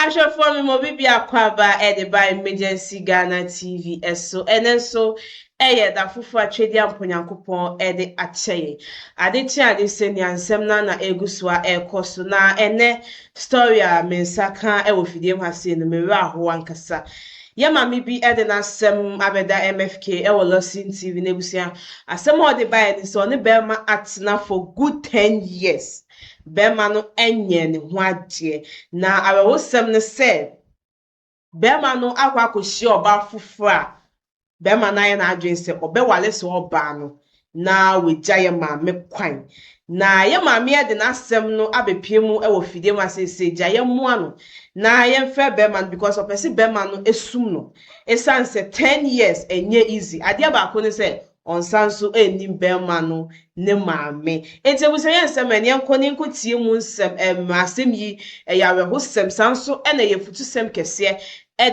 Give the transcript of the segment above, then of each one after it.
Asho for me mo bibi akwaba by emergency Ghana TV eso enenso da fufu atwedi amponyankopon de akyeye ade ti ade seni ansem na egusua ekoso na ene story a mensaka wo fidie hwase no mewe aho ankasa ya mami bi de na asem abeda MFK wo Lawson TV na egusua asem o de by ni so ne be ma atna for good 10 years Bema no enye ne ho ade na awosem ne se bema no akwa akohie oba fofora bema na ye na adwen se obewale se oba no na wegyaye maame kwan na ye maame ye de na asem no abepiem e wo fidie ma sese gyaye moa no na ye mfe bema because opese bema no esum no esanse 10 years enye easy ade ba ko ne se onsanso enim bema no ne maame enti ebusaye nsem ene nkoni nkotie mu nsem asem yi yawe hosem sanso ene ye futu sem kese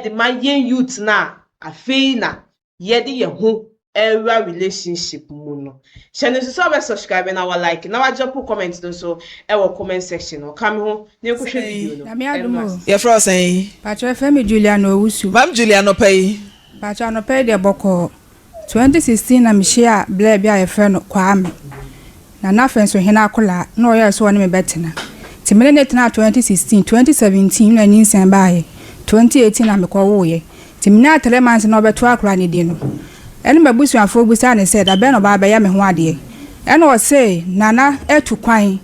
de ma yen youth na afei na ye de ye ho era relationship mu no channel so be subscribe na wa like na wa drop comment don so e wo comment section no kam ho ne ko hwe video no na me adumo ye fro sen Pacho FM Juliano Owusu mam Juliano pay Pacho no pay de boko 2016 na mishia ble bia ye friend Kwame na nafen so hena akola na oye so ne me betena timene ne tena 2016 2017 na nyinsan baaye 2018 na me ko woye timina 3 months na obeto akora ne di no ene mabusu afo busa ne said abe no ba ya me ho ade ene o say nana etu kwan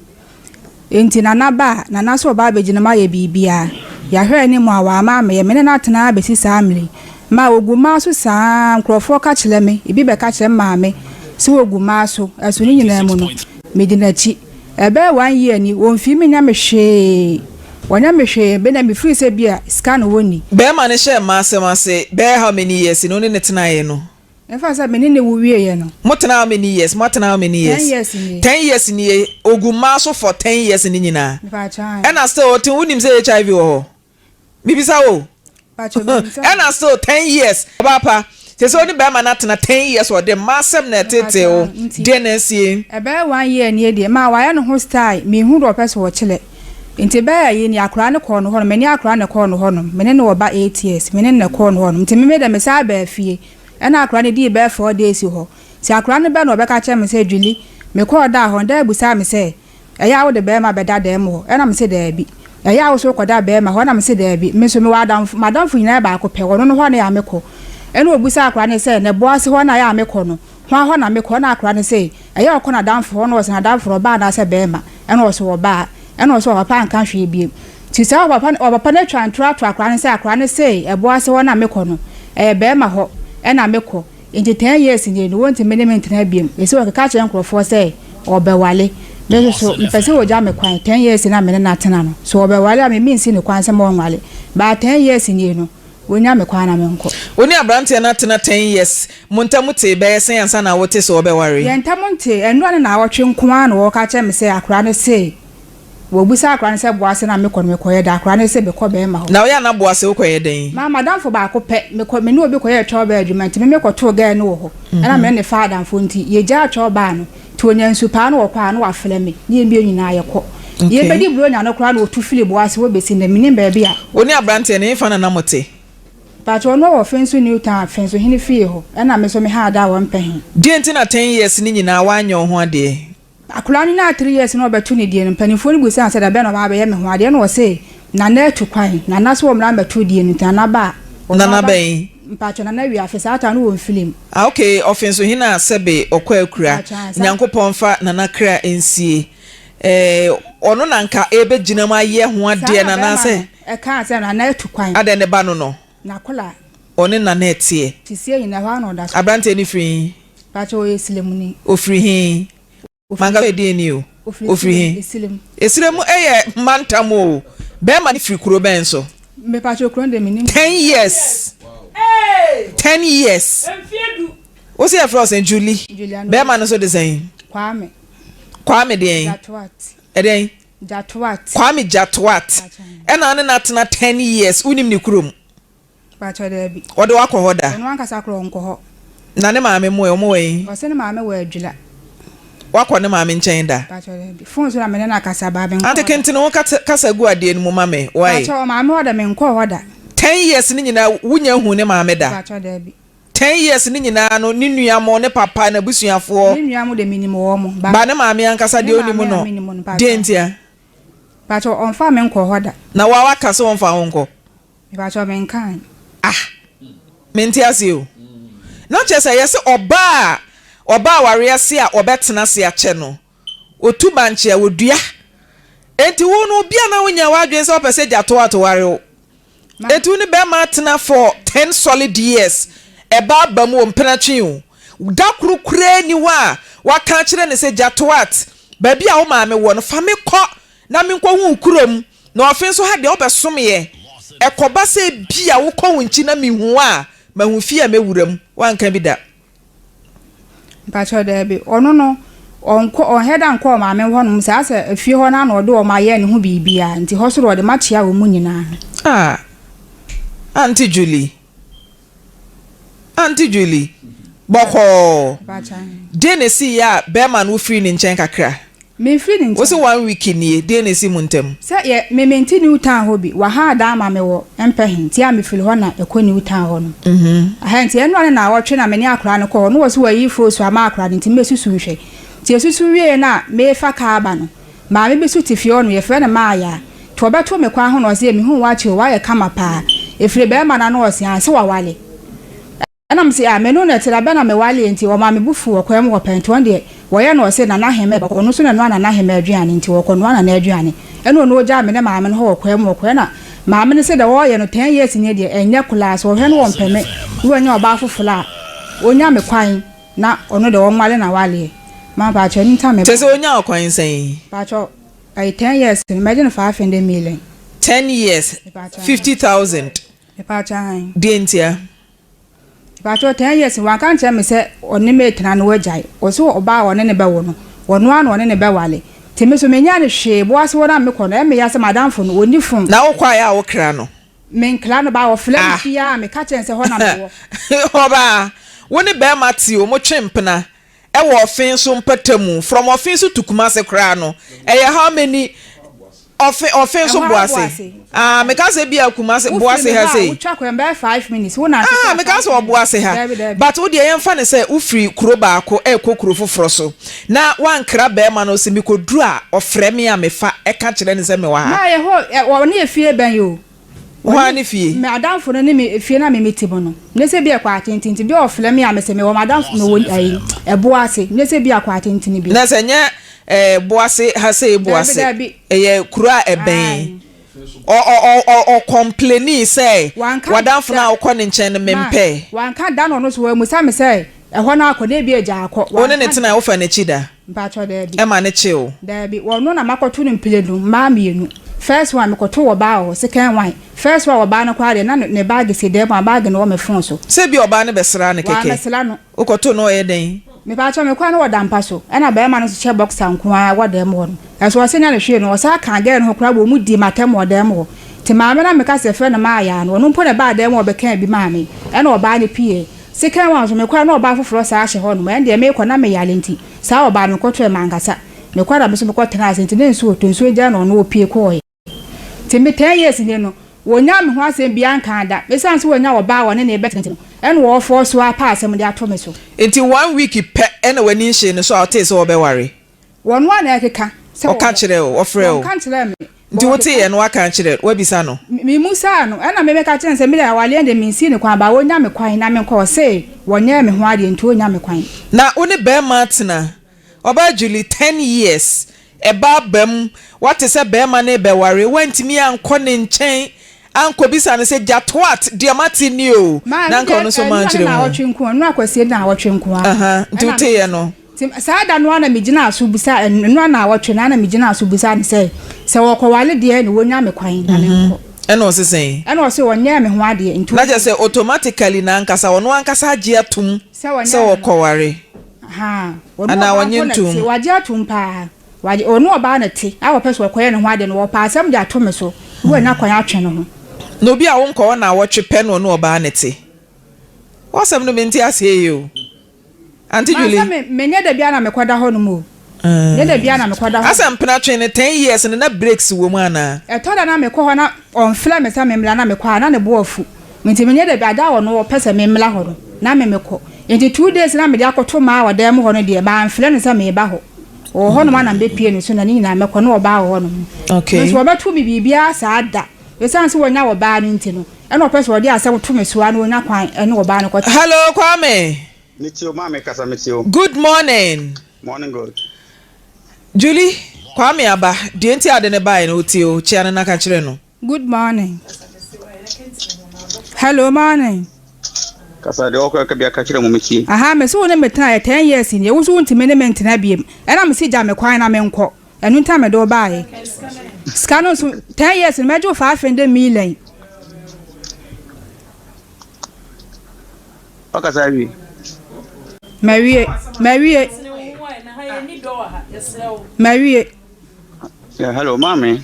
enti nana ba nana so ba begina ma ye bibia ya hwe ni mu awa ma me me na tena abesi samli ma oguma so saa nkrofo ka kile me ibi be ka kile ma me si oguma so aso ni nyina mu no medinachi ebe 1 year ni won fi me nya me hwe wonya me hwe be na me free se bia scan woni be ma ne share ma se be how many years no ne tena ye no en fa sa me ne wuwie ye no motena how many years 10 years ni oguma so for 10 years ni nyina and I still tin wunim say HIV wo bibisa wo and I still 10 years papa say so ni be ma na tena 10 years or the massem na tete o denensie ebe 1 year ni de ma wa ya no ho style me hu do pese wo chile nti be ya ye ni akra ne ko no ho me ni akra ne ko no ho no me ne wo ba 8 years me ne ne ko no ho no nti me da me sa ba fie ena akra ne di be 4 days ho si akra ne be no be ka che me se dwili me ko da ho da busa me se eya wo de be ma be da dem ho ena me se da bi eya wo so ko da be ma ho na me se da bi me so me wa da madam fu nyina ba ko pe wo no ho na ya me ko ena obusa akra ne se ne boase ho na ya me ko no ho na me ko na akra ne se eya ko na dan fu ho no so na dan fu ba na se be ma ena wo so ba ena wo so papa nka hwe bi ti se papa na twa ntra akra ne se boase ho na me ko no be ma ho ena meko nti 10 years ni no wonti management na biem ese wo ka kire nkrofo se obewale me so mpese wo ja me kwan 10 years na me na tena no so obewale a me minsi ne kwan se mo nwale ba 10 years ni no wonya me kwan na me nko oni abrante na tena 10 years muntamuti be sen ansa na wote so obeware ye ntamunti eno na awotwe nko na wo ka kire me se akra ne se wo busa akra ne se boase na me koye da akra ne se be ko be ma ho na wo ya na boase wo koye den ma madam fo ba ko pe me ne obi koye twa ba adwuma me ko to ga ne wo ho na me ne father fo nti ye ja twa ba no to onyansu pa no wo kwa no wa fele me ne bi nyina ye ko ye be di bro nya no kra no to fili boase wo be si na mini ba bia oni abrante ne fa na mote but ono wo fenso new town fenso hini fie ho na me so me ha da wo mpehin di enti na 10 years ni nyina wa anyo ho ade akula ni na 3 years no betu ni die no panifo ni busa se da be no ba be ye me ho ade no wo se na na etu kwan na na so wo mra betu die ni na ba na na ben mpacho na na wi afisa ata no wo film okay offense hina sebe okwa akura nyankopon fa na na kra ensie ono na nka ebe gina ma ye ho ade na na se e ka se na na etu kwan ade ne ba no na kola oni na na etie ti sie ina ho no da so abrante ni free pacho ye silemuni ofri hin manga edi ni o ofri hin esilemu eye mantamo be ma ni free kuro ben so me pacho kuro de minim 10 years hey 10 years o se afro sen Julie be ma no so de sen Kwame de Jatwat eden Kwame Jatwat ena ne na tena 10 years unim ni kurom pacho de bi odo akohoda eno anka sakro nko ho na ne maame mo e mo we o se ne maame we adwula wakɔ ne maame nkyɛn da phone so na me na kasa ba ben ante kentene wo kasa gu ade mu mame why pacho maame hoda me nkɔ hoda 10 years ni nyina wunya hu ne maame da pacho da bi 10 years ni nyina no ne nua mo ne papa na busuafo ne nua mo de minimo wo mo ba ne maame ankasa de onimu no de ntia pacho on fa me nkɔ hoda na wa waka so on fa ho nkɔ pacho me nkan menti ase o na chese yesi oba ware ase a obetena se ache no otu banche a wodua enti wo no bia na wonya wadwen se opese jato atoware o etu ni be ma tena for 10 solid years eba ba mu ompenatwe o da kurukure ni wa ka kire ne se jato at ba bia wo maame wo no fa me kɔ na me nkɔ hu kurom na ofin so ha de obesom ye ekoba se bia wo kɔ wonchi na me hu a ma hu fie mewuram wanka bi da pacho da bi ono no on head and call maame ho no sa asa fie ho na na odo o ma ye ne ho bibia nti ho so ro de machia wo mu nyina Auntie Julie boko denesi ya be man wo free ni nchen kakra me free ni nchen wo se 1 week ni denesi mu ntem se ye me maintain utan ho bi wa ha da ma me wo empehin ti a me feel ho na ekoni utan ho no nti eno na awotwe na me ni akra no ko no wo se wa yi fo so ama akra nti me susu hwe ti susu wie na me fa ka aba no ma me be su ti fie no ye fe na ma ya to beto me kwa ho no se me hu wa chi wa ye kama pa efire be ma na no se an se wa wale ana msi a me no na tira be na me wale nti wo ma me bufu wo kwa me wo pento de wo ye no se na na heme ba ko no so na no na heme aduane nti wo ko no na aduane eno no oja me na ma me no wo kwa me wo kwa na ma me se da wo ye no 10 years ni de enye class wo hwe no wo mpeme wo nya oba afufula onya me kwan na ono de wo nwale na wale ma ba cha ni ta me se onya kwan sen ba cha ai 10 years imagine 500 million 10 years 50,000 ba cha dientia ba cha 10 years wa kan che me se oni me tena no wajai o so oba one ne be wo no wono ano one ne be wale teme so menya ne hwe bo ase wona me kono e me ya se madam fo no oni fun na wo kwa ya wo kra no men kra no ba wo flam bia me ka chen se ho na me wo oba woni be mati o mo twempena e wo ofin so mpatamu from ofin so tukuma se kra no e ya how many ofin so boase me ka se bia kuma se boase ha se utwa ko mbe 5 minutes wona me ka se boase ha but wo de yen fa ne se ufri kuro ba ko e kokuro foforo so na wan kra be ma no se mi koduru a ofre me a me fa e ka kire ne se me wa ha na ye ho wo ne efie ben yo wani fie me adam fo ne me fie na me metibo no ne se bia kwa atentinti bia ofle me a me se me wo madam no wo ai boase ne se bia kwa atentini bia na se nya boase ha se boase ye kura eben o complaini say wadamfo na akọ ne nchen me mpe wanka da no so we musa me say ho na akọ na bia ja akọ woni ne tena wo fa na chida mpacho da bi e ma ne chill da bi wono na makoto ne mpelenu ma mienu first one me koto wo ba o second one first one wo ba na kwa de na ne bag se de ma bag no wo me fon so se bi oba ne besra ne keke wa mesla no wo koto no ye den me ba cho me kwa no wo dampa so e na ba ma no so che boxer nko a wo dem ho no eso wo se na ne hwe no wo sa kan ge no kra bo mu di matem wo dem ho ti ma me na me ka se fe na ma ya no no mpo ne ba dem wo be kan bi ma me e na wo ba ne pie second one so me kwa no wo ba foforo sa ahye ho no me de me kwa na me ya lenti sa wo ba me koto e mangasa me kwa da me so me ko tena senti ne nsu to nsu ja no no opie ko timi 10 years ni no wonya me ho asem bia nkan da me san so wonya wo ba wo ne ne bet no en wo fo so apa asem de ato me so enti 1 week pe ena wani nhye ne so alte so be ware wonu ana ekeka se o ka kire o ofre o kan kire me nti wote ye no aka kire wa bisa no mi musa no ena me ka kire se me da wale ende minsi ne kwa ba wonya me kwan na me ko se wonya me ho ade nti wonya me kwan na oni be ma tena oba Julie 10 years eba bam what is a be ma ne be ware wantimi anko ne nchen anko bisa ne se jatwat diamati ni o na anko no so man kire mu na awotwenku no akwase na awotwenku nti wote ye no sa da no na mejina aso bisa no na awotwe na mejina aso bisa ne se wokowale de ne wonya me kwan na ne nko eno sesen eno se wonya me ho ade nti na je se automatically na ankasa wono ankasa agi atum se wokoware ana wonye ntum waje atum pa waje onu oba na ti awo peso koye ne ho ade no wo pa asem de atome so wo nya kwan atwe no ho no bi a wonko na awotwe pe no oba na ti wasem no menti ase yo Auntie Julie me nya da bia na me kwada ho no mo ne da bia na me kwada asa mpena twen 10 years na breaks wo mu ana e to da na me kɔ hɔ na on fla me sa me mla na me kɔ na ne bo afu nti me ne da bia da wɔ no pese me mla hɔ no na me kɔ nti 2 days na me de akoto ma wa da mu hɔ no de ba mfla ne sa me ba hɔ o hɔ no ma na be pie no so na ni na me kɔ no ba hɔ no okay so obetu bibia sa ada we san so wonya wo ba no nti no e no pese wo de asem to me so anu wonya kwan e no wo ba no kɔ hello Kwame Mitio mama kasa mitio good morning good Julie Kwame aba die nti ade ne bai no tio chia na ka kire no good morning hello morning kasa de okwa ka bia ka kire mu miki aha me so ne meta 10 years ni e wo so ntime ne mentena biem e na me si ja me kwan na me nkɔ enu nta me do bai scano so 10 years me jo 500 million okasa wi Marie yeah hello mama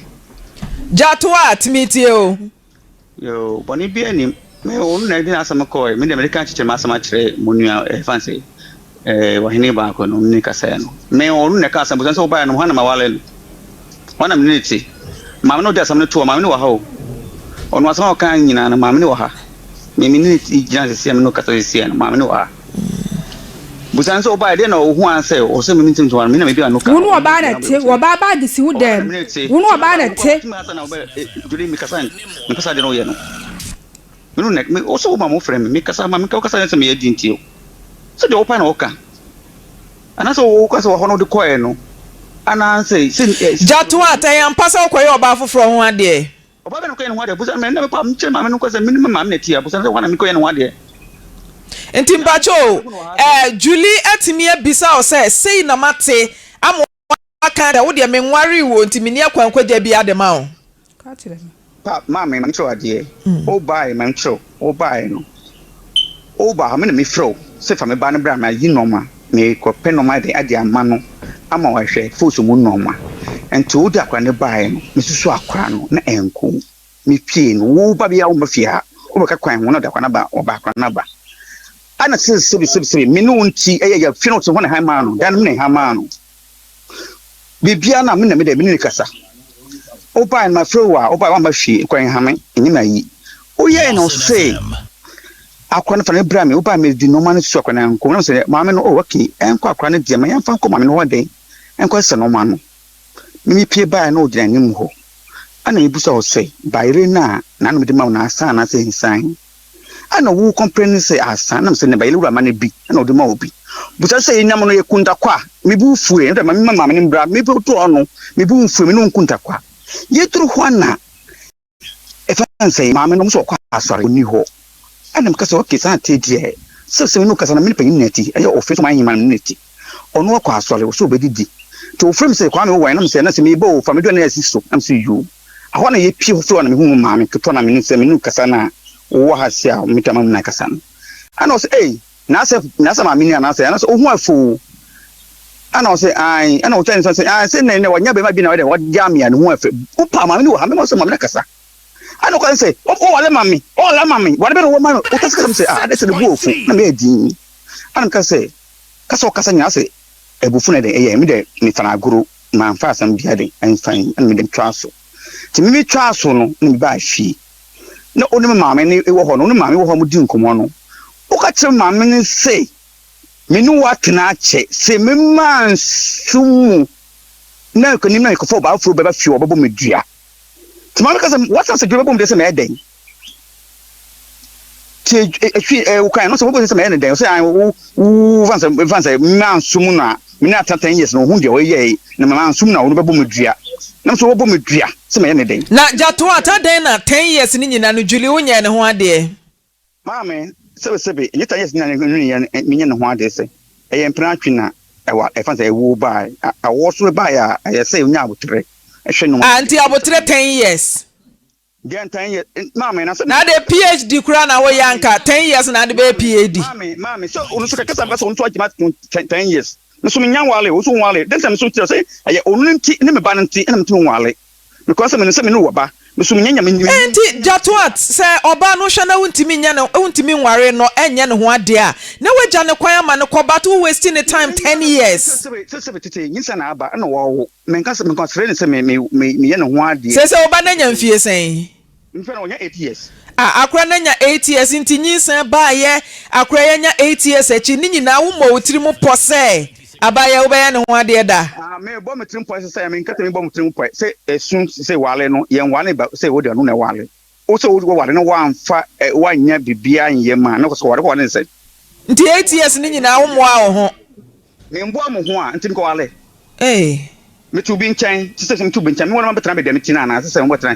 Jatwa Timitio yo boni bi ani me onu na di asama koy me de American chiche ma asama kire monua fancy wahini ba ko no ni kasa no me onu na ka asama so ba no hana ma wale no wana minute mama no de asama to mama no wa ha o onu asama ka nyina na mama no wa ha me minute jan se me no kasa se no mama no wa busan so ba de na o hu anse o se me mintim to me na me bi anuka wonu oba na te oba ba de si wudem wonu oba na te juli mi kasa de no ye no me nek me o so ma mo frame me kasa ma me ka kasa se me yedi ntio so de opa na oka ana so o kasa ho no de koe no ana se Jatwa tayan pasa koye oba foforo ho ade oba be no koe no ade busan me na me pa me che ma me no kasa me ma me tia busan se wana me koe no ade enti mpacho Julie atimi abisa o say na mate amo aka da wo de me nware wo enti me ni akwankwaja bi ade ma o ka tire pa mama man tro ade o bai man tro o bai no o ba me na me fro se fa me ba ne bra ma yi noma me ko pe noma de ade ama no ama wa hwe fosu mu noma enti o da kwa ne bai no me susu akwa no na enku me pie no wo ba bia wo mafia o ba ka kwan ho no da kwa na ba o ba kwa na ba ana sibi minu nti ya fino to hona hama no dan me hama no bibia na me na me de minu kasa opa na frowa opa wa ma hwie kwan hame enyi ma yi oye no say akwana fa ne bra me opa me di no ma no so akwana nko na se ma me no o waki enko akwana ne de ma yan fa nko ma me no wode enko se no ma no mi pie ba na o di anim ho ana ibusa o say bayre na no me de ma na asa na se nsan ana wo complain say asa na me se ne bayre wura ma ne bi ana o de ma obi busa say nyam no ye kunta kwa me bu fue nda ma me ma me ne bra me bu to ono me bu fue me no kunta kwa ye tru hwana e fa say ma me no so kwa asore ni ho ana me ka so okay sa te die se no kasa na me pa neti e office ma nyima neti ono kwa asore so obedidi to frame say kwa me wo na me say na se me bo fa me do na asiso am say you ahona ye pie ho fro na me hu ma me to na me se me no kasa na wo ha sia me tama na kasa no ana o say na se ma me ni ana say ana so hu afu ana o say ai ana o tell say say na wanya be ma bi na we jam ya no hu afu o pa ma me ni wo ha me so ma me kasa ana ko say o wale mami wale be no ma o kasa say that's the go fu na me din ana ka say kasa nya say ebufu na de me de ni fana guru ma fa asam bia de en fan ana me de twaso ti me twaso no ni ba hwi na oni mama ni e wo ho no oni mama wo ho mu di nkomo no o ka che mama ni say me nu wa tena che se me man sumu na ko ni na ko fo ba fo be ba hwi obo medua ti mama ka say what say do be say me den ti o kan no so bo say me den say wo van say man sumu na me na 10 years no hu de o ye na man sumu na wo be bo medua na so wo bo medua say me den na Jatwa ata den na 10 years ni nyina no Julie wonya ne ho ade mama sebe you 10 years ni me nya ne ho ade say e ye mpra twina e wa e fa say wo bai a wo so bai a ye say onya abotre e hwe no anti abotre 10 years gen 10 years mama na de PhD kura na wo yanka 10 years na de be PhD mama so onu so kaka ba so onto agima 10 years no so me nya wale wo so wale den sam so tire say ye onu nti ne me ba nti na me tu wale because me no say me no wo ba Musumnya me. Enti Jatuat say oba no hwe na wontimi nya no wontimi nware no enye ne ho ade a na wagya ne kwan ama ne koba to wasting the time 10 years. Tete nyinsa na aba na wo menka friend say me ye ne ho ade. Say oba na nya mfie sen. Mfe na onya 8 years. Akra na nya 8 years nti nyinsa ba ye akra ya nya 8 years achi ni nyina wo mo wotiri mu pose. Abaya ubaya ne ho ade da. Me bo metrim point say me nkata me bo metrim point say esun say wale no ye wale ba say wo de no na wale. O say wo wale no wa amfa wanya bibia nye ma na ko so wale ko wale say. Nti 8 years ni nyina wo mo a wo ho. Me mbo am ho a ntim ko wale. Me tu bi nchan, say me tu bi nchan me wona betra be de me tina na say mo betra.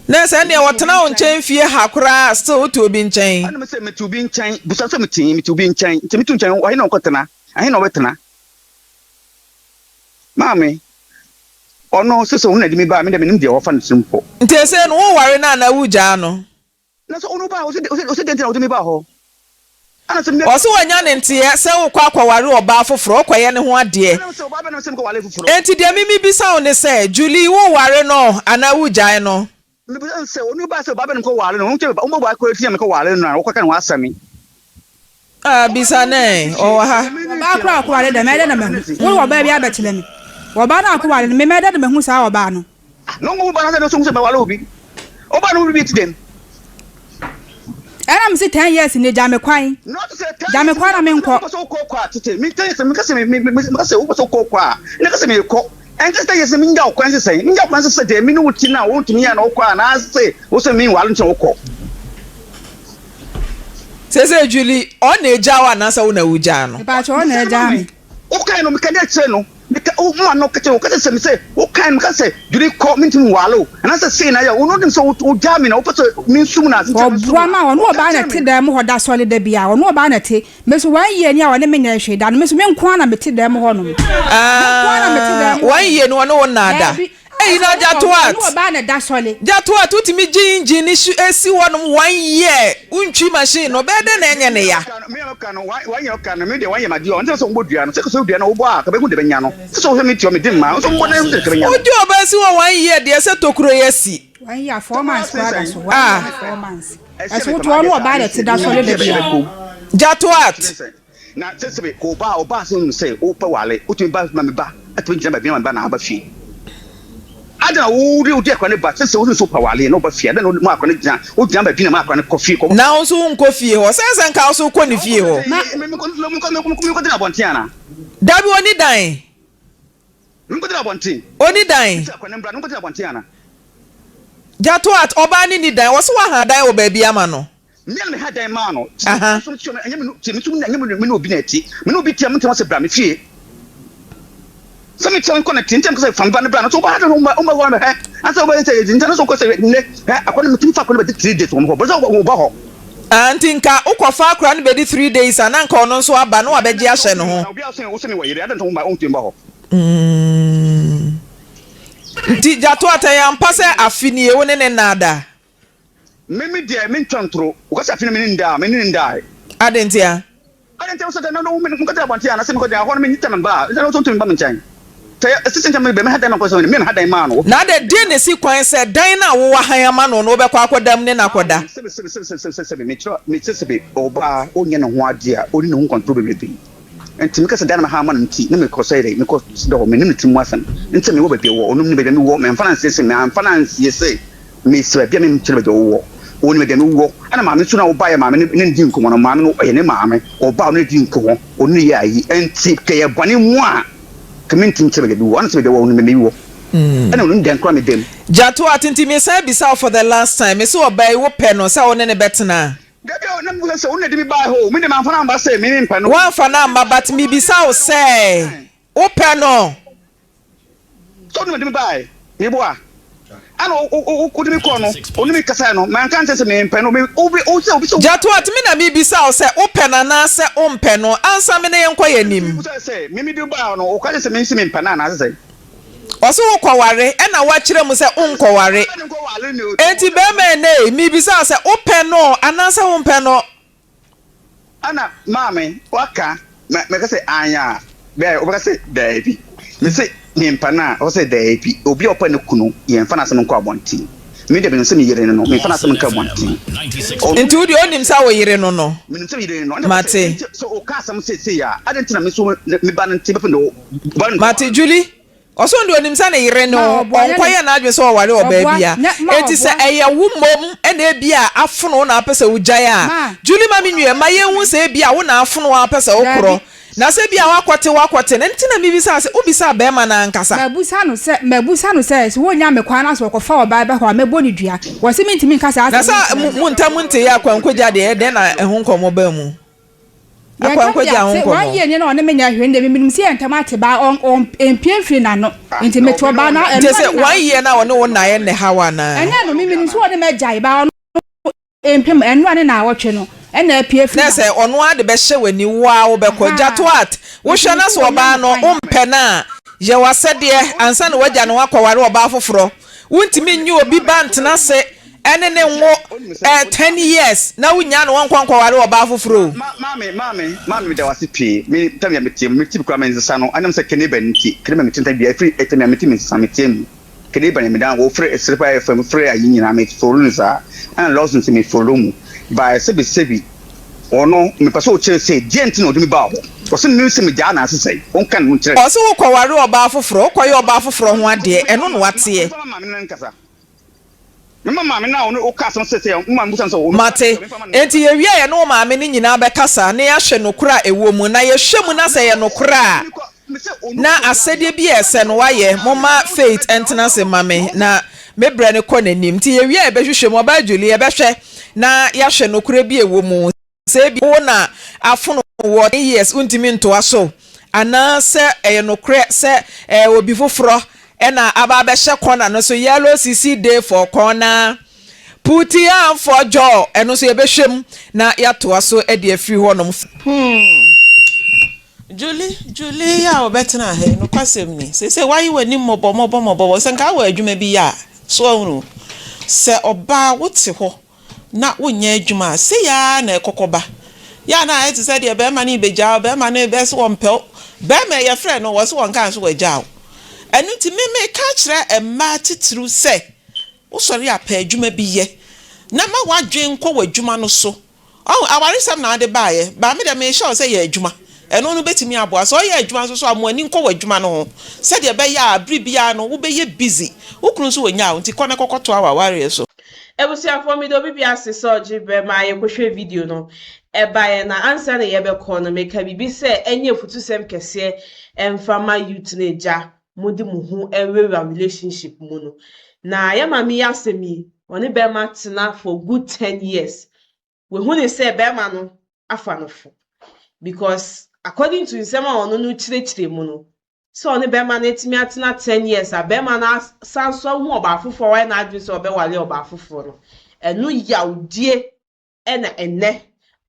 Na say ne wotena wo nchan fie hakora still to bi nchan. Ana me say me tu bi nchan, busa say me tu bi nchan, nti me tu nchan wo he na okotena, ahe na obetena. Mami ono sese wona di me ba me de me nim de wo fa no simpo. Nti say no wo ware na na wuja no. Na so ono ba o se de ntia wo de me ba ho. Ana se me o so wanya ne ntia se wo kwa ware oba afoforo kwaye ne ho ade. Ana se oba ba na se me ko wale foforo. Enti de mimi bisa wo ne say Julie wo ware no ana wuja no. Me bi say onu ba se oba ba na ko wale no. Mo ba ko tia me ko wale no na wo kwa ka no asami. Bisa ne o ha. Ba kra ko wale de me de na me. Wo wo ba bi abetele me. Wo ba na ko wale me me de me hu sa wo ba no. No mo ba na se so me wale obi. Oba no bi ti dem. And I'm 10 years in the Jamie Quine. Not to say Jamie Quine, I mean, so cold, to me, tell you some say so cold, never say me cold. And just say, yes, I mean, no, Quincy say, no, Quincy said, they mean what you now want to me and Oka, and I say, what's I mean, while into Oko. Says Julie, on a Jawa, and answer on a Ujano. About your own, Jamie. Okay, no, mechanic channel. Oh, man, no, say, what kind of say, do they call me to Wallow? And as I say, I will not so jamming, means soon as Brahma, no banner, them or that solid debia, or no banner, Miss 1 year, and the ministry, and Miss Menquana met them honor. 1 year, no one nada. Hey, no, Jatuat, no banner, that's solid. Jatuat, to me, Jin issue, see 1 year, unchi machine, no better than any. Why you can make the way my dear, and so would you, and so be an old bar, but the Benano. So me to me, didn't my so what else? What do you best 1 year, dear, said to Croatia? 1 year, 4 months, 4 months. As what one about it, that's solid. Jatuat. Now, just be Oba or Basin say, Opa Wale, Utin Bas Mamma, at which never been on Banaba fee. I don't know who dear Connie, but so super Wale, no, but fear, no mark on it, who jump at Pinama on a coffee. Now soon coffee, or says and council Conifio. That only dying. Only dying. Jatuat, Obani need die, was 1 die, or baby Amano. Me had a mano. So no bineti. No be tia mtu bra fie. So me tell connecting them because from Banana so I don't know one and so when say international so say according to fa ko be 3 days wo but so wo ba ho. Antinka ukwafa akra no be 3 days and anka ono so aba no abeji ahye no ho. Obi aso wo se me wo yire I don't know my own timba ho. Nti Jato ataya mpase afini ewo ne nada. Mimi dia me ntwantro because afini me nda Adentia so no me nkata abantia na se me ko dia ho me nyita me ba no so ntumi ba me nchan say assistant me be me hada me ko so me hada ma no na de die ne si kwan se dan na wo wahan ma no no be kwa akodam ne na akoda me se oba onye ne ho ade a oni ne ho control be enti me ka se dan ma ha ma nti ne me ko say me ko do me ne timu asan enti me wo be wo onum ne be me wo me finance se me finance ye say me se be me ntire be wo oni me dem wo ana maame so na wo ba ya maame ne ndi nkomo no maame no ye ne maame oba no di nkomo oni ye ayi enti ke ye bone mu a community ntire be wo ana se be wo oni me wo ana oni den kra me dem Jato atenti me say bisa for the last time me so oba wo pe no say one ne betena Debi o nam go say oni de bi ba ho me de man fa na ba say me mpa no wan fa na ma but me bisa o say wo pe no so oni de bi ba e bo a ana o de mi ko no oni mi kasa no man kan say me mpa no me obi so Jato atimi na me bisa o say wo pe na na say o mpe no ansa me ne yenko yanim say me de ba no o ka say me nsi me mpa na na say Oso kwaware e na wa kire mu se unkwaware enti be me ne mi bisa se open no anansa wo mpe no ana mame waka me ka se anya be o ka se baby me se Nimpana, or say there be obi open the kuno, yen fana some quabonti. Me de bense me yere no, me fana some quabonti. Into the onim sa wo yere no. Me so yere no. Mate. So o ka some say ya. I don't me so me ban ti be no. Mate Julie. Oso ndo onim sa na yere no. Onkoye na adwe so wale oba bia. Enti se eye wo mom e na bia afono na apese wo gyan a. Julie ma me nwe ma ye hu se bia wo na afono wa apese wo kro. Na se bia wakwate na ntina mi bisa se obisa be ma na nkasa mabusa no se wo nya me kwan na so ko fa oba be ho mebo ni dua wo se mi ntimi nkasa na sa muntam nte ya kwankogya de na ehun komo ba mu akwankogya ehun komo wa ye ni na one menya hwende mi minim se entam ate ba on empie firi na no nti meto ba na nti se 1 year na one wo na ye ne hawa na enya no mi minim se wo de mejai ba empie enu ane na awotwe no ena apie fi na se ono ade be hye wani wa wo be koja to at wo hwe na so oba no ompe na ye wasede ansa na wagya no wakware oba foforo wuntimi nyi obi bantena se ene ne wo 10 years na wunya no wankwankware oba foforo mame da wasi pi me tamya metim kwa menza no anam se keneba nti keneba metinta bia free etemya metim sametem keneba ne medan wo free Oyerepa FM free ayi nyina me follow nza and Lawson me follow mu by sebi ono me paso o chere say dient no dimi ba ho o se nni se me ja na asese on kan mu chere o se wo kware oba foforo koye oba foforo ho ade eno no wate mama me na ono o ka so say mama busan so mate enti ye wie ye no mama ni nyina be kasa na ya hwe no kura ewo mu na ye hwe mu na se ye no kura na asede bi ese no waye mama faith entena se mame na mebre ne kɔ nanim ti ye wie e be hwehwe mo ba Julie e be hwe na ya hwe no kura bi ewo mu se bi wo na afono wo years untimi ntoa so ana se no kura se obi foforo ena aba be hye corner no so yellow cc day for corner puti am for jaw eno so ye be hwem na ya toa so e de afiri ho nom Julie ya obetena he no kwasem ni se why wani mobo se nka wa adwuma bi ya so unu se oba wote ho na wonya adwuma se ya na ekokoba ya na eti se de be ma ni beja be ma na be so wompel be ma ye frɛ no wo so wonka so wagya enu ti me ka kire emma titru se wo sori apa adwuma bi ye na ma wadwen kɔ wadwuma no so awaresam na ade baaye ba me de me sure se ye adwuma eno no betimi aboa so ye adwuma so amani nkɔ wadwuma no ho se de be ya abribia no wo be ye busy ukunu so wonya nti kɔ na kɔkɔto aware so ebusiafo mi do bibia se so jibe ma ye kwohwe video no ebaye na answer na ye be kɔ no meka bibi se enye futusem kese emfama youth na eja mudi muhu ewewa relationship mu no na ya mami ya semi oni be ma tena for good 10 years we hu ne se be ma no afa no fo because according to nsema ono no chire mu no so oni be ma na etimi atena 10 years a be ma na sanso hu oba afofo wa na adwi so obe wale oba afofo no enu yaudie ena enne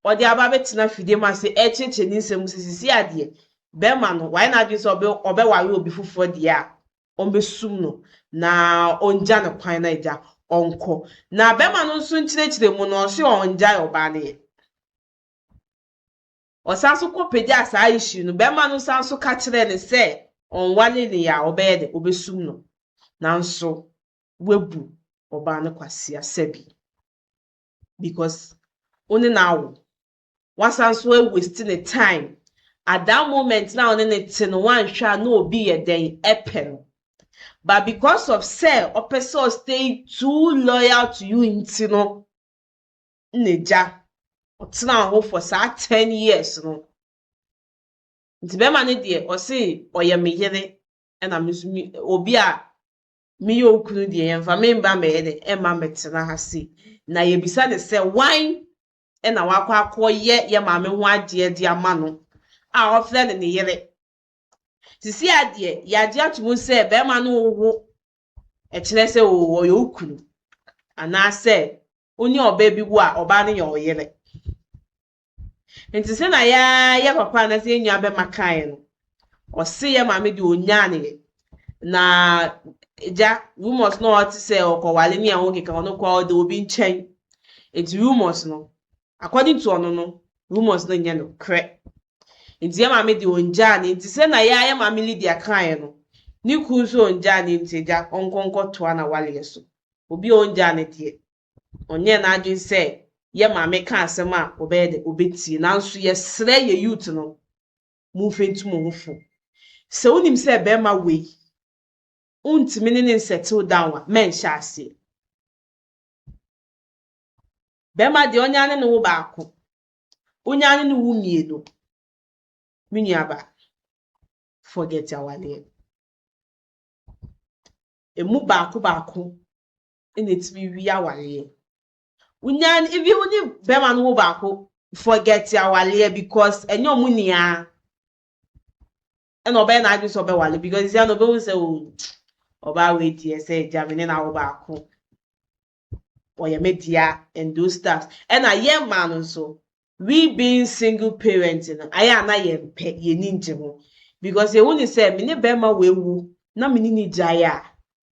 odi aba betena fide ma se echeche ni nsem sisi ade be ma no wa na adwi so obe wale obi fofo dia ombe sum no na onja na kwan na eja onko na be ma no nso nchire mu no so onja oba ne osanso ko peja asa issue no be ma no sanso ka kire ne se onwale ne ya obede obesum no nanso webu oba ne kwase asabi because only now wasanso e waste the time at that moment now on ne tin one hwa no obi ye den epen but because of say or person stay too loyal to you intino neja otina ho for 10 years no nti be ma ne de o se oye meyere na mesumi obi a me yokunu de yemfa me mba me de e ma metena ha se na ye bisa de se wine na wakwa akoye ye ma me ho ade de ama no a ofle ne yere sisi ade ya je atumu se be ma no wo e kire se wo yokunu ana se oni oba bi wo a oba ne ye oyere nti se na ya papa na se enyu be makan no o se ye ma me de onya ne na ja rumors no oti se okowale ni awon keka ono kwa de obi nchen enti rumors no according to ono no rumors no nya no kre enti ye ma me de onja ne enti se na ya ma me lead akan no ni kuzo onja ni nteja onkonko to na wale so obi onja ne de onye na adwin say ye maame ka asem a obede obeti nanso ye sre ye youth no mu fentu mu hofo se unim say be ma we untimi ne settle down a men sha ase be ma de onya ne wo baako onya ne wo mienu miniaba forget our name emu baako enetimi wi awale unyan if you only be man wo baako forget awale because enyo munia eno be na adu so be wale because ya no be say o oba wait here say jamine na wo baako oye media and those stuff and a young man so we being single parents aya na ye mpe ye ninje ho because e woni say me ne be ma wewu na me ni jaya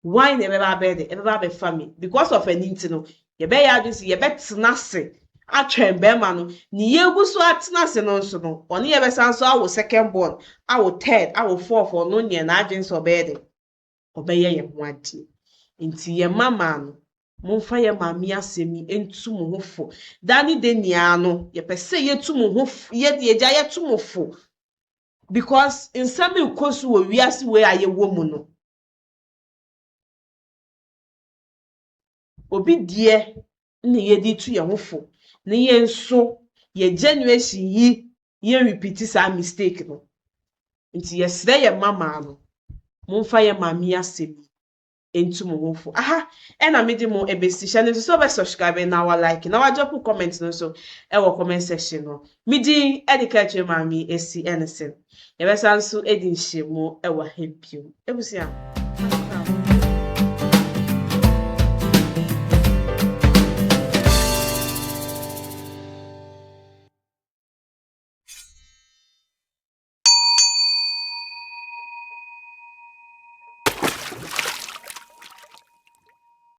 why ne be ba family because of an intino ye be ya this ye betena se atwen be ma no ni ye guso atena se no so no oni ye be san so awo second born awo third awo fourth for no nye na adwen so be de obeye ye ho ade nti ye mama no monfa ye mami asemi entu mo hofo dani de nia no ye pese ye tu mo hofo ye ja ye tu mo fo because in some ukosu wo wiase we aye wo mu no obi die na ye di tu ye hofo na ye nso ye generation yi ye repeat sa mistake no nti ye sre ye mama no monfa ye mami asemi into mo aha and I made mo ebesi channel so be subscribe na wa like na wa drop comment no so e wo comment section no midi educate mami esi anything e be san so edin hye mo e wa happy ebusia